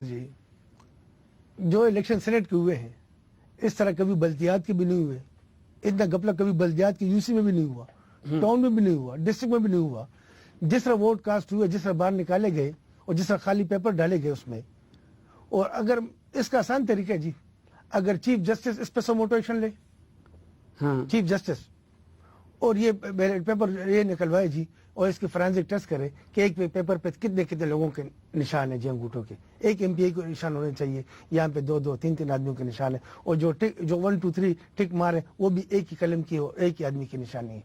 جی جو election Saint کے ہوئے ہیں اس طرح کبھی بلدیات کے بھی نہیں ہوئے. اتنا گپلا کبھی بلدیات کی یوسی میں بھی نہیں ہوا, ٹاؤن میں بھی نہیں ہوا, ڈسٹرکٹ میں بھی نہیں ہوا. جس طرح ووٹ کاسٹ ہوئے, جس طرح باہر نکالے گئے اور جس طرح خالی پیپر ڈالے گئے اس میں. اور اگر اس کا آسان طریقہ ہے جی, اگر چیف جسٹس اس پہ سو موٹو ایکشن لے, چیف جسٹس, اور یہ پیپر یہ نکلوائے جی, اور اس کی فرانزک ٹیسٹ کرے کہ ایک پیپر پہ کتنے کتنے لوگوں کے نشان ہیں جی انگوٹھوں کے. ایک ایم پی اے کو نشان ہونے چاہیے, یہاں پہ دو دو تین تین آدمیوں کے نشان ہیں, اور جو 1 2 3 ٹک مارے وہ بھی ایک ہی قلم کی ہو, ایک ہی آدمی کی نشانی ہے.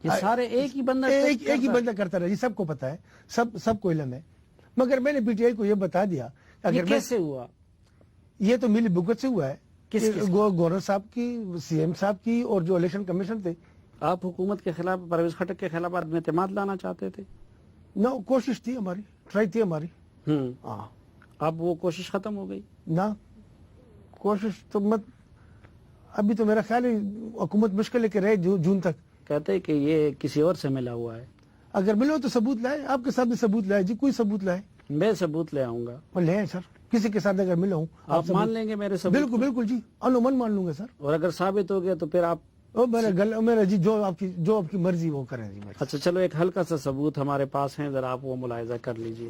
یہ سارے ایک ہی بندہ ایک ہی بندہ کرتا رہا جی, سب کو پتا ہے, سب کو علم ہے. مگر میں نے پی ٹی آئی کو یہ بتا دیا, یہ کیسے ہوا؟ یہ تو ملی بھگت سے ہوا ہے. گورنر صاحب کی, سی ایم صاحب کی, اور جو الیکشن کمیشن تھے. آپ حکومت کے خلاف, پرویز خٹک کے خلاف عدم اعتماد لانا چاہتے تھے؟ نہ, کوشش تھی ہماری, ٹرائی تھی ہماری. ہاں, اب وہ کوشش ختم ہو گئی نہ, کوشش تو مت. ابھی تو میرا خیال ہے حکومت مشکل ہے کہ رہے جون تک. کہتے کہ یہ کسی اور سے ملا ہوا ہے. اگر ملو تو ثبوت لائے, آپ کے ساتھ بھی ثبوت لائے جی, کوئی ثبوت لائے. میں ثبوت لے آؤں گا. لے آئے سر, کسی کے ساتھ اگر ملا ہوں آپ مان لیں گے میرے ثبوت؟ بالکل بالکل جی, من مان لوں گا سر. اور اگر ثابت ہو گیا تو پھر آپ میرا جی جو آپ کی مرضی وہ کریں جی. اچھا چلو, ایک ہلکا سا ثبوت ہمارے پاس ہیں, ذرا آپ وہ ملاحظہ کر لیجئے.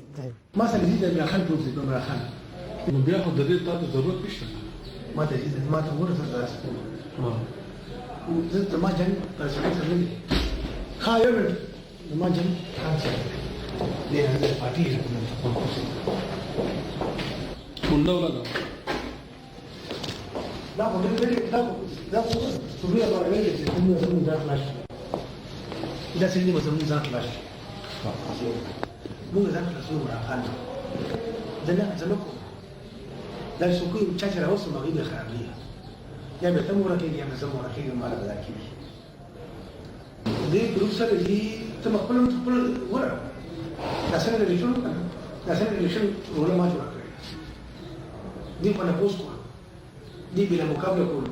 دی بلا مقابله کول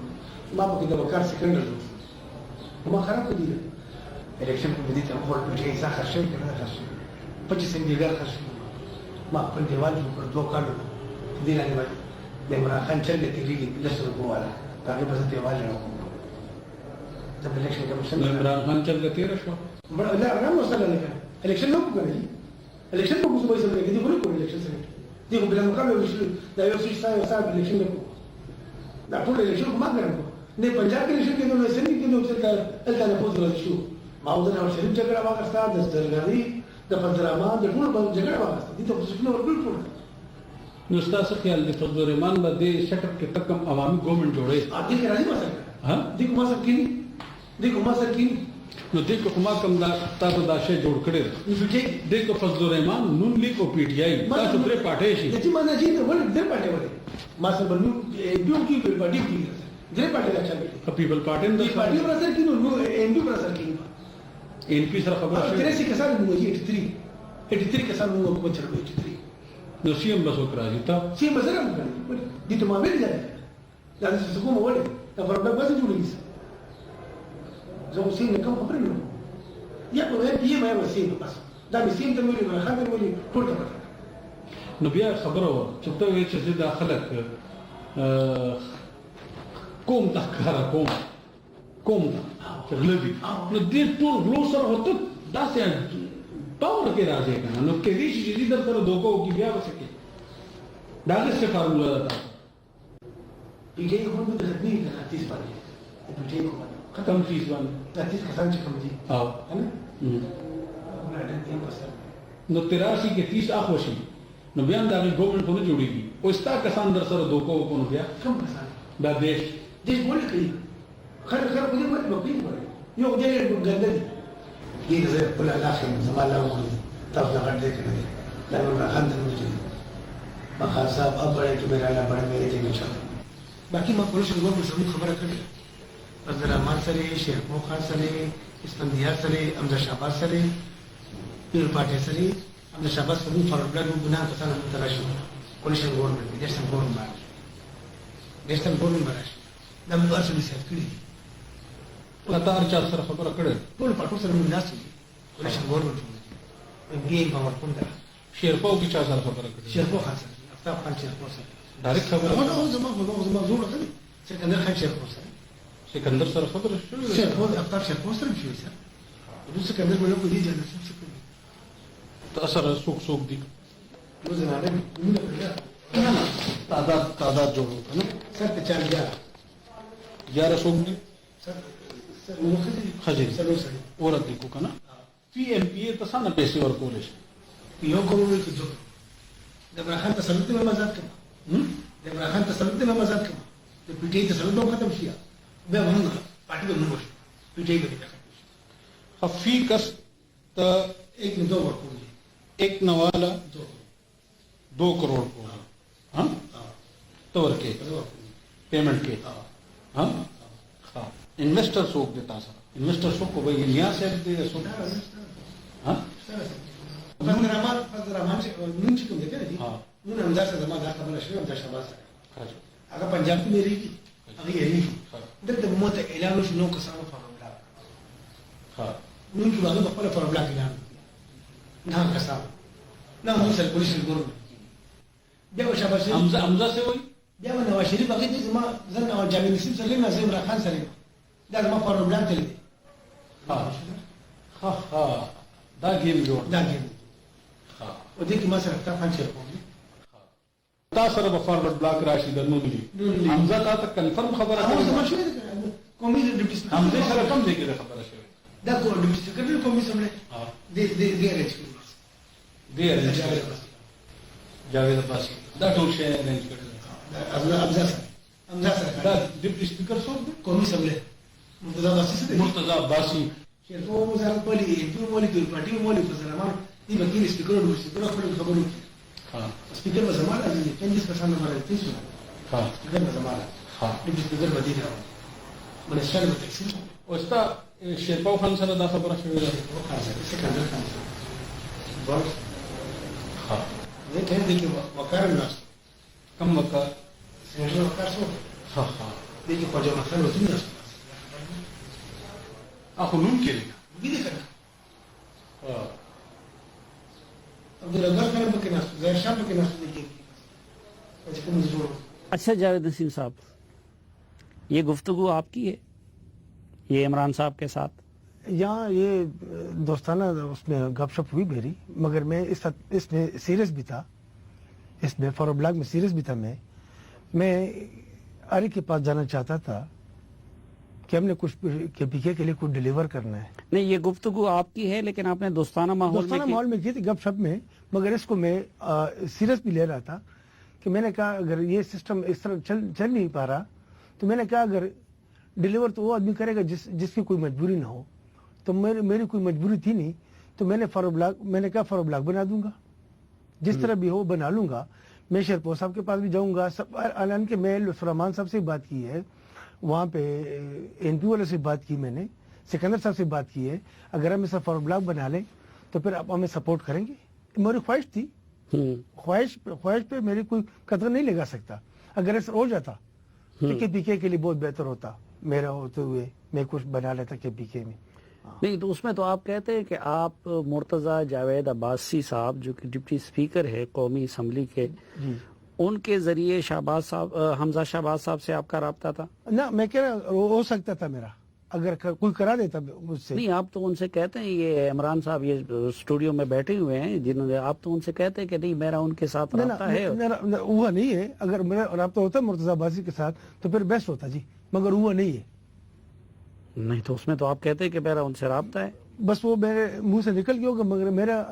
ما په د وکړ سکندر ما خراب کړی دی الیکشن په دې ته خپل پټي ځا خرڅ کړی راځي 25 دیګر خرڅ ما په دیوال پر دوه کاڼو دی نه وای د عمران خان چل دې کېږي لسر کوواله هغه په دیوال نه د الیکشن کمیشن عمران خان چل دې تیر شو لا نه وصل نه الیکشن نو کوي الیکشن په کومه ځای کې دی ورکو الیکشن سره دی بلا مقابله وشل دا یو څه صاحب الیکشن نه دا ټول الیکشن کومه کړم نه پنجاب کې الیکشن کې نو سنې کې نو څه الته نه پوز راځي شو ماوزن او شریف جګړه واغستا د درغلي د فضلرحمان د ټول باندې جګړه واغستا دي ته څه نو ورګل ټول نو تاسو خیال دی فضلرحمان باندې سیټ اپ کې تکم عوامي ګورنمنت جوړې دې کې راځي مسله ها دې کومه سر کې دې کومه سر کې نو دې کومه کم دا تاسو دا شی جوړ کړی دې کو فضلرحمان نون لیگ او پی ټی آی تاسو پرې پټې شي دې معنی چې ته ولې دې پټې ولې ما سره بنو بیو کی پارٹی کی دې پټې راځي پیپل پارٹی د پارٹی پر اثر کینو نو ایم پی پر اثر کینو این پی سره خبر شي 83 کسان مو 83 کسان مو کو چر 83 نو سی ام بس وکړه تا سی ام بس راځي دې ته ما ویل دی دا څه کوم وله دا پر بس جوړیږي زه سی نه کوم خبرې نو یا په دې یې مې وسی بس دا به سی ته ویل نه خبر ویل ټول ته نو بیا خبره و چې ته وې چې داخله کوم تخکارا کوم غلبي نو دې ټول غلو سره هوته داسې پاور کې راځي کنه نو کې دې چې دې در سره دوکو کې بیا وسکه دا څه فارمولا ده پیږي کوم د خدمت د خاطر باندې پیږي کوم ختم فیس باندې تاسو کسان چې کوم دي او نو 83 کې 30 اخوشي نو بیا دا ګورنمنت په جوړیږي او ستا کسان در سره دوکو کو نو بیا کوم کسان دا دیش بوله کوي خر په دې وخت باندې یو دې ګندل دي زه په لاس کې زما لا وګورئ تاسو دا غږ کړئ دا نو راځي ما خاصه اب بڑے کہ میرا لا بڑے میرے دین چا باقی ما پولیس کو ضرور خبر کړی فضلرحمان سره شیخ مو خان سره اسفندیار سره امزه شعباز سره پیر پاټه سره امزه شعباز په فرض ګنا کسان متراشو پولیس ګورنمنت دیشن ګورنمنت راش دا موږ اصل نشي کړی لاتار چا سره خبره کړې ټول پټو سره موږ ناسو پولیس ګورنمنت بي باور کوم دا شیرپاو کی چا سره خبره کړې شیرپاو خاص افتاب خان چیرپرسن ډایرکټ خبره زما زوړ دی سکندر خان چیرپرسن سکندر سره خبره شوې چیرپرسن افتاب چیرپرسن شوی سر نو سکندر بل کو دی جنرال څه کوي تاسو سره څوک دي نو زنانه موږ نه تعداد جوړ کنه سر ته چار بیا 11 څوک دي سر نو خځې سلو سر اورت دي کو کنه پی ایم پی ته څنګه پیسې ورکول شي یو کومه کې ځو د ابراهیم تسلط ته مزاد کړه د ابراهیم تسلط ته مزاد کړه د پی ټی آی تسلط نو ختم شي به ونه پارټي به نو شي پی ټی آی به فی کس ته ایک نے دو ورکول ایک نوالا دو 2 کروڑ کو ہاں تو ورکے پیمنٹ کے ہاں ہاں انویسٹر سوک دیتا سر انویسٹر سوک کو بھائی یہاں سے دے سوک ہاں فضل رحمان سے نون چکم دیکھے نا جی ہاں نون حمزہ سے زمان دا خبر شوی حمزہ شہباز سره ہاں هغه پنجاب کې لري کی هغه یې نه دلته موت اعلان وشو نو کسانو فارمولا ہاں نون کې هغه خپل فارمولا اعلان نه کسانو نه موږ سره پولیس ګورو بیا شهباز حمزہ سے وہی بیا نواز شریف هغه دې زما زنه او جاوید نسیم سره نه زم را خان سره دا زما فارمولا تل دي ہاں ہاں ہاں دا گیم جوړ دا کې ہاں او دې کې ما سره تا خان چیرپرسن تا سره به فارورډ بلاک راشي د نون دي حمزہ تا ته کنفرم خبره هغه زما کړې شوی دی قومي ډیپټي سپیکر حمزه سره کم ځای کې خبره شوې دا کو ډیپټي سپیکر قومي سره ہاں دې ارنج کړی دې جاوید عباسی دا ټول شی ارنج کړل ابزا سره دا ډیپټي سپیکر څوک دی قومي سره مرتضی عباسی سره مرتضی عباسی شیرفو وزارت پالی ټول مولي ټول پارټي مولي په زمان دې وکیل سپیکر او سپیکر خپل خبرو ہاں سپیکر په زمان راځي 35 کسان باندې تیسو ہاں سپیکر په زمان ہاں دې سپیکر بدی راو منشل به تکسي اوستا شیرپاو خان سره دا خبره شوې ده او خاصه سکندر خان بس ہاں دې ټیم دې وقار ناس کم وقت سیاسي وقار سو ہاں ہاں دې کې خواجه مخان وته نه اخو نون کې لري دې کنه ہاں عبد الغفار خان په کې ناس زهر شاه په کې ناس دې کې چې کوم زور اچھا جاوید نسیم صاحب یہ گفتگو آپ کی ہے یہ عمران صاحب کے ساتھ یہاں یہ دوستانہ اس میں گپ شپ ہوئی میری مگر میں اس میں سیریس بھی تھا اس میں فارورڈ بلاک میں سیریس بھی تھا میں آری کے پاس جانا چاہتا تھا کہ ہم نے کچھ کے پی کے لیے کچھ ڈیلیور کرنا ہے نہیں یہ گفتگو آپ کی ہے لیکن آپ نے دوستانہ ماحول میں کی تھی گپ شپ میں مگر اس کو میں سیریس بھی لے رہا تھا کہ میں نے کہا اگر یہ سسٹم اس طرح چل نہیں پا رہا تو میں نے کہا اگر ڈیلیور تو وہ آدمی کرے گا جس کی کوئی مجبوری نہ ہو تو میری کوئی مجبوری تھی نہیں تو میں نے کہا فارورڈ بلاک بنا دوں گا جس طرح بھی ہو بنا لوں گا میں شیرپور صاحب کے پاس بھی جاؤں گا اعلان کے میں سلیمان صاحب سے بات کی ہے وہاں پہ این پی والے سے بات کی میں نے سکندر صاحب سے بات کی ہے اگر ہم اسے فارورڈ بلاک بنا لیں تو پھر آپ ہمیں سپورٹ کریں گے میری خواہش تھی خواہش پہ میری کوئی قدر نہیں لگا سکتا اگر ایسا ہو جاتا کے پی کے لیے بہت بہتر ہوتا میرا ہوتے ہوئے میں کچھ بنا لیتا کے پی کے میں نہیں تو اس میں تو آپ کہتے ہیں کہ آپ مرتضی جاوید عباسی صاحب جو کہ ڈپٹی اسپیکر ہے قومی اسمبلی کے جی ان کے ذریعے شہباز صاحب حمزہ شہباز صاحب سے آپ کا رابطہ تھا نہ میں کہہ رہا ہو سکتا تھا میرا اگر کوئی کرا دیتا مجھ سے نہیں آپ تو ان سے کہتے ہیں یہ عمران صاحب یہ اسٹوڈیو میں بیٹھے ہوئے ہیں جنہوں نے آپ تو ان سے کہتے ہیں کہ نہیں میرا ان کے ساتھ رابطہ ہے وہ نہیں ہے اگر میرا رابطہ ہوتا مرتضی عباسی کے ساتھ تو پھر بیسٹ ہوتا جی مگر وہ نہیں ہے نہیں تو اس میں تو آپ کہتے ہیں کہ میرا ان سے رابطہ ہے بس وہ میرے منہ سے نکل گیا ہوگا مگر میرا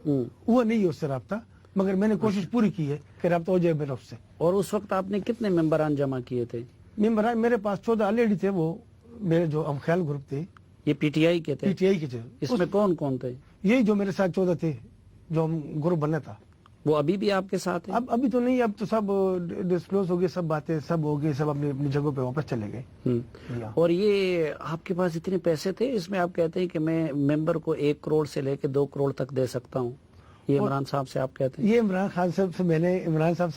وہ نہیں ہے اس سے رابطہ مگر میں نے کوشش پوری کی ہے کہ رابطہ ہو جائے میرا اس سے اور اس وقت آپ نے کتنے ممبران جمع کیے تھے ممبران میرے پاس 14 آلریڈی تھے وہ میرے جو ہم خیال گروپ تھے یہ پی ٹی آئی کے تھے پی ٹی آئی کے تھے اس میں کون کون تھے یہی جو میرے ساتھ 14 تھے جو ہم گروپ بننا تھا وہ ابھی بھی آپ کے ساتھ ہیں ابھی تو نہیں اب تو سب ڈسکلوز ہو گئے سب باتیں سب ہو گئے سب اپنی جگہوں پہ واپس چلے گئے اور یہ آپ کے پاس اتنے پیسے تھے اس میں آپ کہتے ہیں کہ میں ممبر کو 1 کروڑ سے لے کے 2 کروڑ تک دے سکتا ہوں یہ عمران صاحب سے آپ کہتے ہیں یہ عمران خان صاحب سے میں نے عمران صاحب